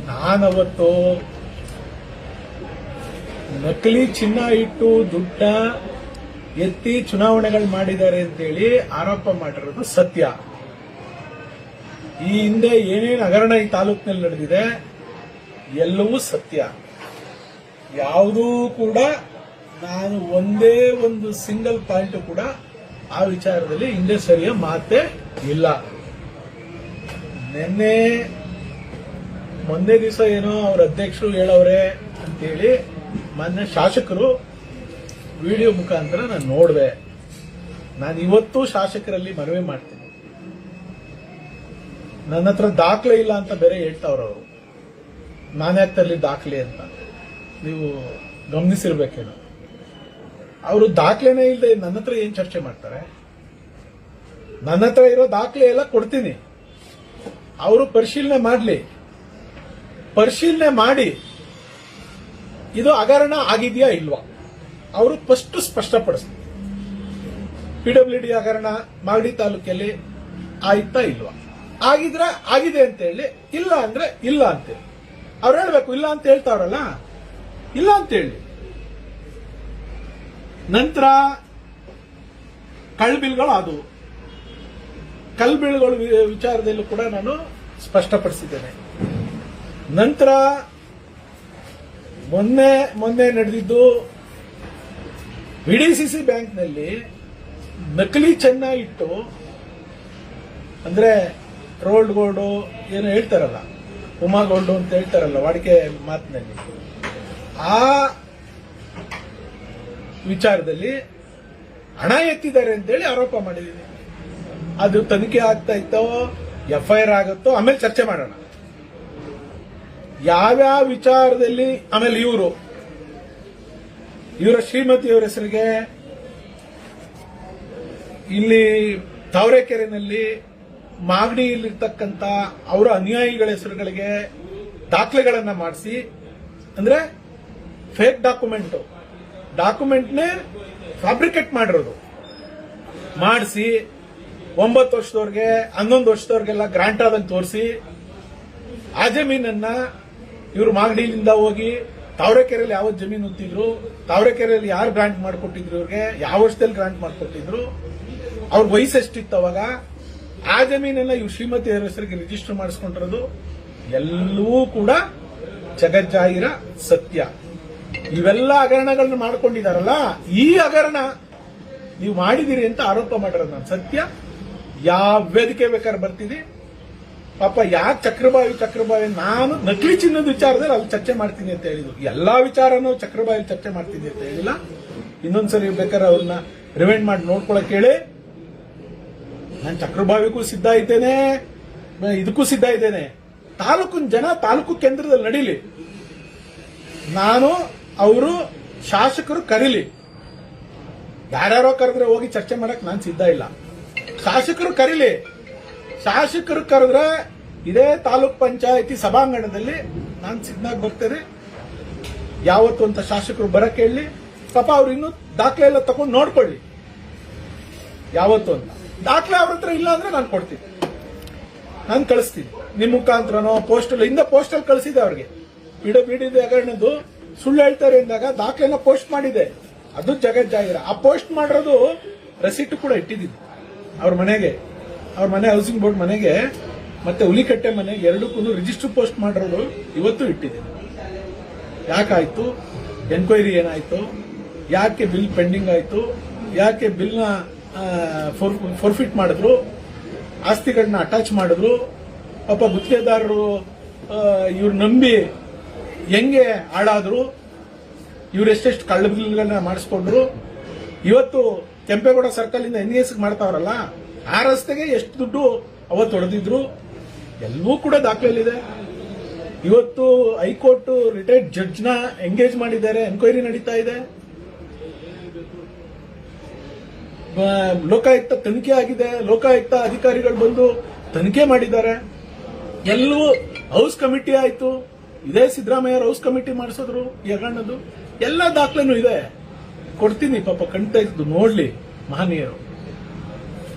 ನಾನವತ್ತು ನಕಲಿ ಚಿನ್ನ ಇಟ್ಟು ದುಡ್ಡ ಎತ್ತಿ ಚುನಾವಣೆಗಳು ಮಾಡಿದ್ದಾರೆ ಅಂತೇಳಿ ಆರೋಪ ಮಾಡಿರೋದು ಸತ್ಯ. ಈ ಹಿಂದೆ ಏನೇನು ಹಗರಣ ಈ ತಾಲೂಕಿನಲ್ಲಿ ನಡೆದಿದೆ ಎಲ್ಲವೂ ಸತ್ಯ. ಯಾವುದೂ ಕೂಡ ನಾನು ಒಂದೇ ಒಂದು ಸಿಂಗಲ್ ಪಾಯಿಂಟ್ ಕೂಡ ಆ ವಿಚಾರದಲ್ಲಿ ಹಿಂದೆ ಸರಿಯ ಮಾತೇ ಇಲ್ಲ. ಮೊನ್ನೆ ದಿವಸ ಏನೋ ಅವ್ರ ಅಧ್ಯಕ್ಷರು ಹೇಳವ್ರೆ ಅಂತೇಳಿ ಮೊನ್ನೆ ಶಾಸಕರು ವಿಡಿಯೋ ಮುಖಾಂತರ ನಾನು ನೋಡಿದೆ. ನಾನು ಇವತ್ತು ಶಾಸಕರಲ್ಲಿ ಮನವಿ ಮಾಡ್ತೀನಿ. ನನ್ನ ಹತ್ರ ದಾಖಲೆ ಇಲ್ಲ ಅಂತ ಬೇರೆ ಹೇಳ್ತಾವ್ರವರು. ನಾನ್ಯಾಕೆ ತರಲಿ ದಾಖಲೆ ಅಂತ ನೀವು ಗಮನಿಸಿರ್ಬೇಕೇನೋ. ಅವರು ದಾಖಲೆನೇ ಇಲ್ಲದೆ ನನ್ನ ಹತ್ರ ಏನ್ ಚರ್ಚೆ ಮಾಡ್ತಾರೆ? ನನ್ನ ಹತ್ರ ಇರೋ ದಾಖಲೆ ಎಲ್ಲ ಕೊಡ್ತೀನಿ, ಅವರು ಪರಿಶೀಲನೆ ಮಾಡಲಿ. ಪರಿಶೀಲನೆ ಮಾಡಿ ಇದು ಹಗರಣ ಆಗಿದೆಯಾ ಇಲ್ವಾ ಅವರು ಫಸ್ಟ್ ಸ್ಪಷ್ಟಪಡಿಸ್ತಾರೆ. ಪಿಡಬ್ಲ್ಯೂಡಿ ಹಗರಣ ಮಾಗಡಿ ತಾಲೂಕಲ್ಲಿ ಆಯ್ತಾ ಇಲ್ವಾ? ಆಗಿದ್ರೆ ಆಗಿದೆ ಅಂತ ಹೇಳಿ, ಇಲ್ಲ ಅಂದ್ರೆ ಇಲ್ಲ ಅಂತೇಳಿ ಅವ್ರು ಹೇಳ್ಬೇಕು. ಇಲ್ಲ ಅಂತ ಹೇಳ್ತಾವ್ರಲ್ಲ, ಇಲ್ಲ ಅಂತ ಹೇಳಿ. ನಂತರ ಕಳ್ಬಿಲ್ಗಳು ಆದವು. ಕಳ್ಬಿಲ್ಗಳ ವಿಚಾರದಲ್ಲೂ ಕೂಡ ನಾನು ಸ್ಪಷ್ಟಪಡಿಸಿದ್ದೇನೆ. ನಂತರ ಮೊನ್ನೆ ನಡೆದಿದ್ದು ವಿಡಿಸಿಸಿ ಬ್ಯಾಂಕ್ನಲ್ಲಿ ನಕಲಿ ಚಿನ್ನ ಇಟ್ಟು, ಅಂದ್ರೆ ರೋಲ್ಡ್ ಗೋಲ್ಡು ಏನೋ ಹೇಳ್ತಾರಲ್ಲ, ಉಮಾ ಗೋಲ್ಡು ಅಂತ ಹೇಳ್ತಾರಲ್ಲ ವಾಡಿಕೆ ಮಾತಿನಲ್ಲಿ, ಆ ವಿಚಾರದಲ್ಲಿ ಹಣ ಎತ್ತಿದ್ದಾರೆ ಅಂತೇಳಿ ಆರೋಪ ಮಾಡಿದ್ದೀನಿ. ಅದು ತನಿಖೆ ಆಗ್ತಾ ಇತ್ತೋ ಎಫ್ಐಆರ್ ಆಗುತ್ತೋ ಆಮೇಲೆ ಚರ್ಚೆ ಮಾಡೋಣ. ಯಾವ್ಯಾವ ವಿಚಾರದಲ್ಲಿ ಆಮೇಲೆ ಇವರ ಶ್ರೀಮತಿಯವರ ಹೆಸರಿಗೆ ಇಲ್ಲಿ ತಾವರೆಕೆರೆನಲ್ಲಿ ಮಾಗಡಿಯಲ್ಲಿರ್ತಕ್ಕಂಥ ಅವರ ಅನುಯಾಯಿಗಳ ಹೆಸರುಗಳಿಗೆ ದಾಖಲೆಗಳನ್ನ ಮಾಡಿಸಿ, ಅಂದ್ರೆ ಫೇಕ್ ಡಾಕ್ಯುಮೆಂಟ್ನೇ ಫ್ಯಾಬ್ರಿಕೇಟ್ ಮಾಡಿರೋದು ಮಾಡಿಸಿ 9 ವರ್ಷದವ್ರಿಗೆ 11 ವರ್ಷದವ್ರಿಗೆಲ್ಲ ಗ್ರಾಂಟ್ ಆದಂಗೆ ತೋರಿಸಿ, ಆ ಜಮೀನನ್ನ ಇವರು ಮಾಗಡಿಯಿಂದ ಹೋಗಿ ತಾವರೆಕೆರೆಯಲ್ಲಿ ಯಾವ ಜಮೀನು ಹೊತ್ತಿದ್ರು, ತಾವರೆಕೆರೆಯಲ್ಲಿ ಯಾರು ಗ್ರಾಂಟ್ ಮಾಡಿಕೊಟ್ಟಿದ್ರು, ಇವ್ರಿಗೆ ಯಾವ ವರ್ಷದಲ್ಲಿ ಗ್ರಾಂಟ್ ಮಾಡಿಕೊಟ್ಟಿದ್ರು, ಅವ್ರ ವಯಸ್ಸು ಎಷ್ಟಿತ್ತು ಅವಾಗ, ಆ ಜಮೀನನ್ನ ಇವ್ರು ಶ್ರೀಮತಿಯವರ ಹೆಸರಿಗೆ ರಿಜಿಸ್ಟರ್ ಮಾಡಿಸ್ಕೊಂಡಿರೋದು ಎಲ್ಲವೂ ಕೂಡ ಜಗಜ್ಜಾಹಿರ ಸತ್ಯ. ಇವೆಲ್ಲ ಹಗರಣಗಳನ್ನ ಮಾಡ್ಕೊಂಡಿದಾರಲ್ಲ, ಈ ಹಗರಣ ನೀವು ಮಾಡಿದಿರಿ ಅಂತ ಆರೋಪ ಮಾಡಿರೋದು ನಾನು ಸತ್ಯ. ಯಾವ ವೇದಿಕೆ ಬೇಕಾದ್ರೆ ಬರ್ತೀನಿ. ಪಾಪ ಯಾಕೆ ಚಕ್ರಬಾವಿ ನಾನು ನಕಲಿ ಚಿನ್ನದ ವಿಚಾರದಲ್ಲಿ ಅಲ್ಲಿ ಚರ್ಚೆ ಮಾಡ್ತೀನಿ ಅಂತ ಹೇಳಿದ್ರು. ಎಲ್ಲಾ ವಿಚಾರನೂ ಚಕ್ರಬಾವಿ ಚರ್ಚೆ ಮಾಡ್ತೀನಿ ಅಂತ ಹೇಳಿಲ್ಲ. ಇನ್ನೊಂದ್ಸರಿ ಬೇಕಾದ್ರೆ ಅವ್ರನ್ನ ರಿವೈಂಡ್ ಮಾಡಿ ನೋಡ್ಕೊಳಕ್ ಹೇಳಿ. ನಾನು ಚಕ್ರಬಾವಿಗೂ ಸಿದ್ಧ ಇದ್ದೇನೆ, ಇದಕ್ಕೂ ಸಿದ್ಧ ಇದ್ದೇನೆ. ತಾಲೂಕಿನ ಜನ ತಾಲೂಕು ಕೇಂದ್ರದಲ್ಲಿ ನಡೀಲಿ, ನಾನು ಅವರು ಶಾಸಕರು ಕರೀಲಿ. ಯಾರ್ಯಾರೋ ಕರೆದ್ರೆ ಹೋಗಿ ಚರ್ಚೆ ಮಾಡಕ್ ನಾನು ಸಿದ್ಧ ಇಲ್ಲ. ಶಾಸಕರು ಕರೀಲಿ. ಶಾಸಕರು ಕರೆದ್ರೆ ಇದೇ ತಾಲೂಕ್ ಪಂಚಾಯತಿ ಸಭಾಂಗಣದಲ್ಲಿ ನಾನು ಸಿದ್ಧಾಗಿ ಬರ್ತೇನೆ. ಯಾವತ್ತು ಅಂತ ಶಾಸಕರು ಬರಕ್ಕೆ ಹೇಳಿ. ಪಾಪ ಅವ್ರು ಇನ್ನೂ ದಾಖಲೆ ಎಲ್ಲ ತಗೊಂಡು ನೋಡ್ಕೊಳ್ಳಿ ಯಾವತ್ತು ಅಂತ. ದಾಖಲೆ ಅವ್ರ ಹತ್ರ ಇಲ್ಲ ಅಂದ್ರೆ ನಾನು ಕೊಡ್ತೀನಿ, ನಾನು ಕಳಿಸ್ತೀನಿ. ನಿಮ್ ಮುಖಾಂತರನೋ ಪೋಸ್ಟಲ್ ಹಿಂದೆ ಪೋಸ್ಟಲ್ ಕಳಿಸಿದೆ ಅವ್ರಿಗೆ. ಬಿಡಿದೆ ಹಗರಣದ್ದು ಸುಳ್ಳು ಹೇಳ್ತಾರೆ ಅಂದಾಗ ದಾಖಲೆನ ಪೋಸ್ಟ್ ಮಾಡಿದೆ. ಅದು ಜಗಜ್ಜಾಹಿರ. ಆ ಪೋಸ್ಟ್ ಮಾಡಿರೋದು ರೆಸಿಟ್ ಕೂಡ ಇಟ್ಟಿದ್ದೀನಿ ಅವ್ರ ಮನೆಗೆ, ಅವ್ರ ಮನೆ ಹೌಸಿಂಗ್ ಬೋರ್ಡ್ ಮನೆಗೆ ಮತ್ತೆ ಹುಲಿಕಟ್ಟೆ ಮನೆಗೆ ಎರಡಕ್ಕೂ ರಿಜಿಸ್ಟರ್ ಪೋಸ್ಟ್ ಮಾಡಿರೋದು ಇವತ್ತು ಇಟ್ಟಿದ್ದೀನಿ. ಯಾಕಾಯ್ತು, ಎನ್ಕ್ವೈರಿ ಏನಾಯ್ತು, ಯಾಕೆ ಬಿಲ್ ಪೆಂಡಿಂಗ್ ಆಯ್ತು, ಯಾಕೆ ಬಿಲ್ನ ಫೋರ್ಫಿಟ್ ಮಾಡಿದ್ರು, ಆಸ್ತಿಗಳನ್ನ ಅಟ್ಯಾಚ್ ಮಾಡಿದ್ರು, ಪಾಪ ಗುತ್ತಿಗೆದಾರರು ಇವ್ರು ನಂಬಿ ಹೆಂಗೆ ಹಾಳಾದ್ರು, ಇವ್ರು ಎಷ್ಟೆಷ್ಟು ಕಳ್ಳ ಬಿಲ್ಗಳನ್ನ ಮಾಡಿಸ್ಕೊಂಡ್ರು. ಇವತ್ತು ಕೆಂಪೇಗೌಡ ಸರ್ಕಲ್ ಇಂದ NES ಮಾಡ್ತಾವ್ರಲ್ಲ, ಆ ರಸ್ತೆಗೆ ಎಷ್ಟು ದುಡ್ಡು ಅವತ್ತು ಹೊಡೆದಿದ್ರು ಎಲ್ಲವೂ ಕೂಡ ದಾಖಲೆಯಲ್ಲಿದೆ. ಇವತ್ತು ಹೈಕೋರ್ಟ್ ರಿಟೈರ್ಡ್ ಜಡ್ಜ್ನ ಎಂಗೇಜ್ ಮಾಡಿದ್ದಾರೆ, ಎನ್ಕ್ವೈರಿ ನಡೀತಾ ಇದೆ. ಲೋಕಾಯುಕ್ತ ತನಿಖೆ ಆಗಿದೆ, ಲೋಕಾಯುಕ್ತ ಅಧಿಕಾರಿಗಳು ಬಂದು ತನಿಖೆ ಮಾಡಿದ್ದಾರೆ. ಎಲ್ಲವೂ ಹೌಸ್ ಕಮಿಟಿ ಆಯ್ತು. ಇದೇ ಸಿದ್ದರಾಮಯ್ಯ ಹೌಸ್ ಕಮಿಟಿ ಮಾಡಿಸಿದ್ರು ಈ ಹಗರಣದ್ದು. ಎಲ್ಲ ದಾಖಲೆನೂ ಇದೆ, ಕೊಡ್ತೀನಿ. ಪಾಪ ಕಣ್ತಾ ಇದ್ದು ನೋಡ್ಲಿ ಮಹನೀಯರು.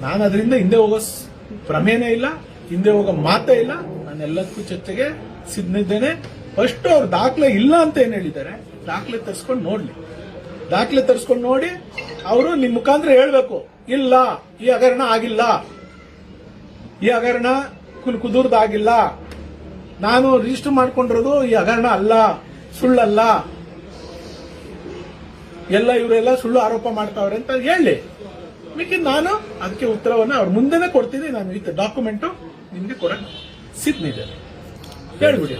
ನಾನು ಅದರಿಂದ ಹಿಂದೆ ಹೋಗೋ ಪ್ರಮೇಯನೇ ಇಲ್ಲ, ಹಿಂದೆ ಹೋಗೋ ಮಾತೇ ಇಲ್ಲ. ನಾನು ಎಲ್ಲದಕ್ಕೂ ಚರ್ಚೆಗೆ ಸಿದ್ಧಿದ್ದೇನೆ. ಫಸ್ಟ್ ಅವ್ರ ದಾಖಲೆ ಇಲ್ಲ ಅಂತ ಏನ್ ಹೇಳಿದ್ದಾರೆ, ದಾಖಲೆ ತರಿಸ್ಕೊಂಡು ನೋಡ್ಲಿ. ದಾಖಲೆ ತರಿಸ್ಕೊಂಡು ನೋಡಿ ಅವರು ನಿಮ್ ಮುಖಾಂತರ ಹೇಳ್ಬೇಕು, ಇಲ್ಲ ಈ ಹಗರಣ ಆಗಿಲ್ಲ, ಈ ಹಗರಣ ಕುದುರ್ದಾಗಿಲ್ಲ, ನಾನು ರಿಜಿಸ್ಟರ್ ಮಾಡ್ಕೊಂಡಿರೋದು ಈ ಹಗರಣ ಅಲ್ಲ, ಸುಳ್ಳಲ್ಲ, ಎಲ್ಲ ಇವರೆಲ್ಲ ಸುಳ್ಳು ಆರೋಪ ಮಾಡ್ತಾವ್ರೆ ಅಂತ ಹೇಳಿ. ಮಿಕ್ಕಿದ್ ನಾನು ಅದಕ್ಕೆ ಉತ್ತರವನ್ನ ಅವ್ರ ಮುಂದೆನೆ ಕೊಡ್ತೀನಿ. ನಾನು ವಿತ್ ಡಾಕ್ಯುಮೆಂಟ್ ನಿಮ್ಗೆ ಕೊಡಕ್ ಸಿದ್ಧಿದ್ದೇನೆ. ಹೇಳ್ಬಿಡಿ.